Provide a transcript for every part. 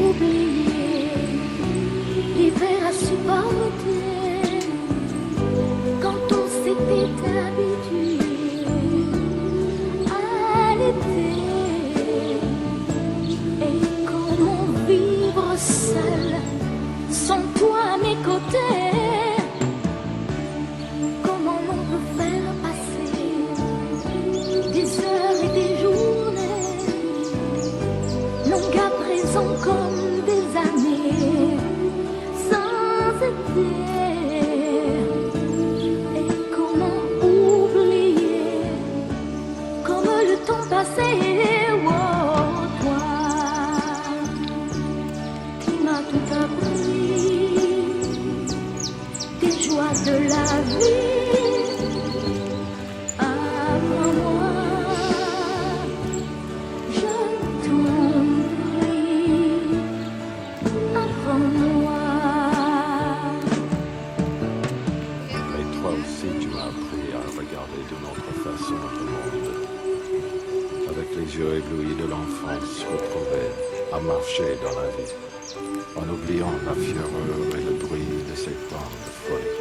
oublier l'hiver à supporter quand on s'était habitué à l'été. Et comment vivre seul sans toi à mes côtés? Comment on peut faire passer des heures et des journées, longues à présent comme des années, sans été? Et comment oublier comme le temps passé? Oh, toi qui m'as tout appris, tes joies de la vie. Apprends-moi, je t'en prie, apprends-moi. Et toi aussi, tu m'as appris à regarder d'une autre façon le monde, avec les yeux éblouis de l'enfance retrouvée, à marcher dans la vie, en oubliant la fureur et le bruit de ces temps de folie.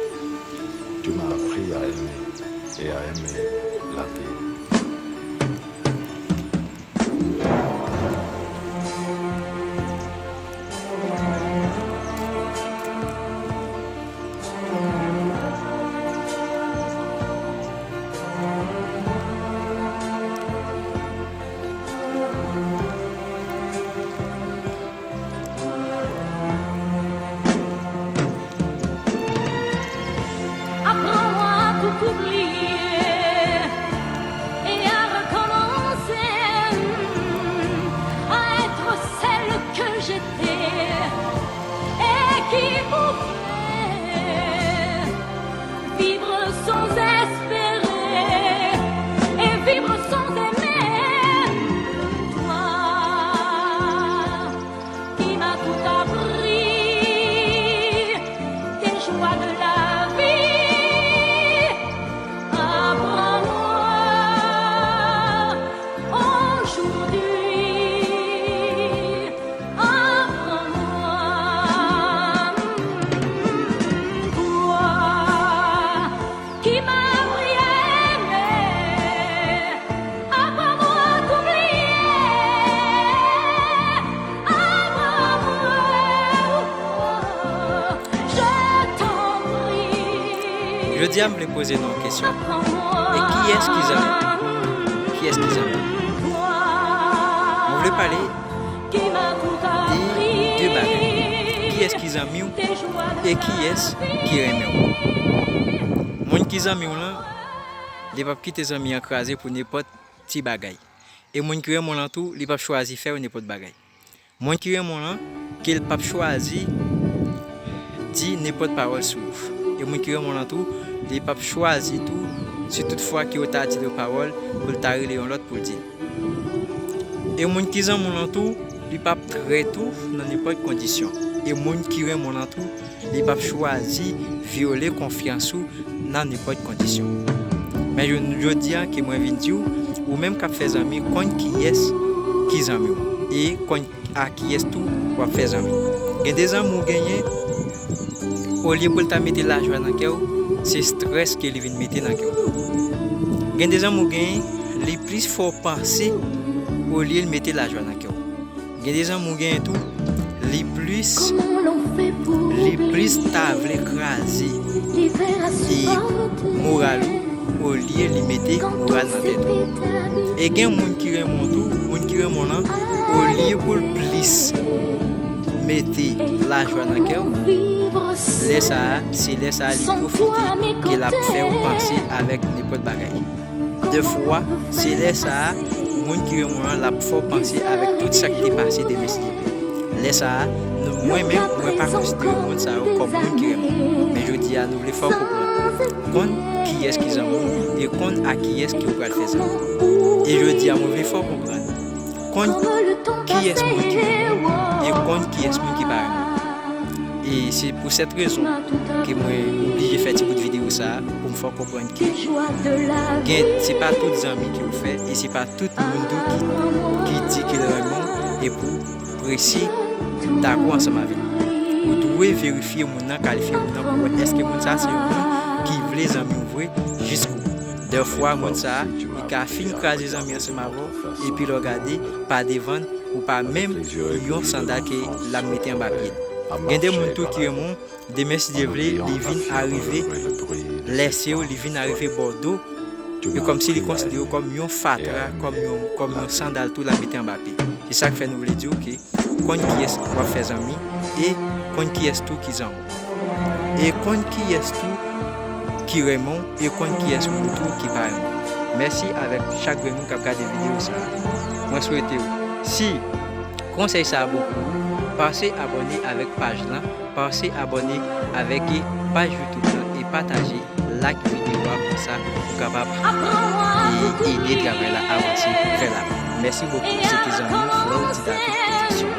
Tu m'as appris à aimer et à aimer la vie. Apprends-moi à tout oublier et à recommencer, à être celle que j'étais et qui pouvait vivre sans espérer et vivre sans aimer. Toi qui m'as tout appris, tes joies de la vie. Apprends-moi aujourd'hui, apprends-moi, toi qui m'as appris à aimer, apprends-moi à t'oublier, apprends-moi, je t'en prie. Je dis à me poser une question. Et Et qui est-ce qu'ils aiment? Qui est-ce qu'ils aiment? On voulait parler des deux bagages. Qui est-ce qu'ils aiment et qui est-ce qui aime? Mon qui aime là, les pas quitter les amis écrasés pour n'importe petit bagage. Et mon qui aime là tout, les pas choisir faire n'importe bagage. Mon qui aime là, qu'il pas choisir dit n'importe parole souffre. Et mon qui aime là tout, les pas choisir tout, si toutefois qui t'a dit de parole pour t'arriver les l'autre pour dire. Et mon qui aime là tout, les pas très tout dans n'importe condition. Et mon qui aime là tout, les pas choisir violer confiance dans n'importe condition. Mais je dis que moi viens dire ou même qu'à faire amis quand qui est qui amis et quand à qui est tout pour faire amis. Et des amours gagnés au lieu pour ta mettre la joie dans cœur, c'est stress que les vient mettre dans cœur. Et des amours gagnés les plus fort penser au lieu de mettre la joie dans cœur. Et des amours gagnés tout les plus tables écrasées et moral au lieu de mettre moral dans tête. Et il y a des gens qui remontent tout, qui remontent au lieu pour plus mettre la joie dans cœur. Laisse ça, c'est laisse ça lui profiter qu'il a fait penser avec n'importe bagaille. Deux fois, c'est laisse ça, monde qui remonte l'a fait penser avec tout ça qui est passé de mes laisse ça, moi-même, moi pas considérer le monde ça comme monde qui remonte. Mais je dis à nous les faut comprendre qui est-ce qu'ils aiment et à qui est-ce qu'ils veulent faire ça. Et je dis à nous les faut comprendre qui est-ce monde qui aime et qui est-ce monde qui parle. Et c'est pour cette raison que moi obligé de faire une petite vidéo ça pour me faire comprendre que c'est pas tous les amis qui le font et c'est pas tout le monde qui dit qu'il est vraiment et pour précis d'accord ensemble avec nous. Vous devez vérifier mon nom, qualifier mon nom pour est-ce que mon ça c'est un monde qui veut les amis ouvrir jusqu'au bout. Des fois, mon ça, il a fini craser les amis ensemble avec et puis le regarder pas devant ou pas même un sandal qui la mettait en bas pied. Il y a des gens qui ont des messieurs de blé, ils viennent arriver, laisser, ils viennent arriver Bordeaux, et comme s'ils considèrent comme un fatra, comme un sandal tout la mettre en bas pied. C'est ça que fait nous voulons dire que quand qui est va faire amis et quand qui est tout qui ont. Et quand qui est tout qui remonte et quand qui est tout qui part. Merci avec chaque nous qui a regardé la vidéo ça. Moi souhaite si conseil ça beaucoup. Passez abonner avec page là, passez abonner avec page YouTube là, et partagez la vidéo pour ça pour capable et aider le travail là avancer vers l'avant. Merci beaucoup, c'était Jean-Louis Fleur David Production.